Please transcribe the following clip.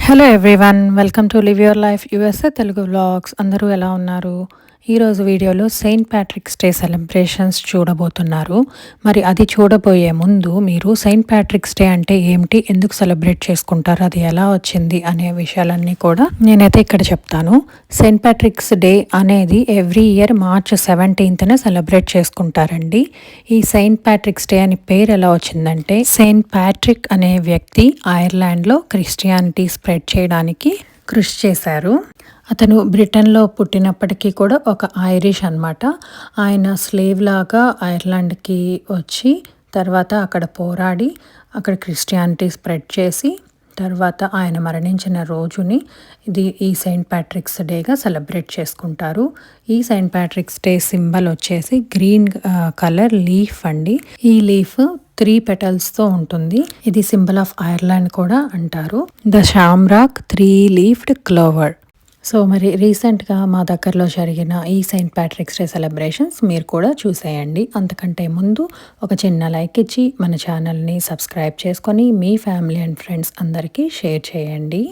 Hello everyone, welcome to live your life USA Telugu vlogs. అందరూ ఎలా ఉన్నారు? ఈరోజు వీడియోలో సెయింట్ ప్యాట్రిక్స్ డే సెలబ్రేషన్స్ చూడబోతున్నారు. మరి అది చూడబోయే ముందు మీరు సెయింట్ ప్యాట్రిక్స్ డే అంటే ఏమిటి, ఎందుకు సెలబ్రేట్ చేసుకుంటారు, అది ఎలా వచ్చింది అనే విషయాలన్నీ కూడా నేనైతే ఇక్కడ చెప్తాను. సెయింట్ ప్యాట్రిక్స్ డే అనేది ఎవ్రీ ఇయర్ మార్చ్ 17న సెలబ్రేట్ చేసుకుంటారండి. ఈ సెయింట్ ప్యాట్రిక్స్ డే అని పేరు ఎలా వచ్చిందంటే, సెయింట్ ప్యాట్రిక్ అనే వ్యక్తి ఐర్లాండ్లో క్రిస్టియానిటీ స్ప్రెడ్ చేయడానికి కృషి చేశారు. అతను బ్రిటన్లో పుట్టినప్పటికీ కూడా ఒక ఐరిష్ అనమాట. ఆయన స్లేవ్ లాగా ఐర్లాండ్కి వచ్చి తర్వాత అక్కడ పోరాడి అక్కడ క్రిస్టియానిటీ స్ప్రెడ్ చేసి తర్వాత ఆయన మరణించిన రోజుని ఈ సెయింట్ ప్యాట్రిక్స్ డేగా సెలబ్రేట్ చేసుకుంటారు. ఈ సెయింట్ ప్యాట్రిక్స్ డే సింబల్ వచ్చేసి గ్రీన్ కలర్ లీఫ్ అండి. ఈ లీఫ్ 3 పెటల్స్తో ఉంటుంది. ఇది సింబల్ ఆఫ్ ఐర్లాండ్ కూడా అంటారు. The shamrock 3 leafed clover. So మరి రీసెంట్గా మా దగ్గరలో జరిగిన ఈ సెయింట్ ప్యాట్రిక్స్ డే సెలబ్రేషన్స్ మీరు కూడా చూసేయండి. అంతకంటే ముందు ఒక చిన్న లైక్ ఇచ్చి మన ఛానల్ని సబ్స్క్రైబ్ చేసుకొని మీ ఫ్యామిలీ అండ్ ఫ్రెండ్స్ అందరికీ షేర్ చేయండి.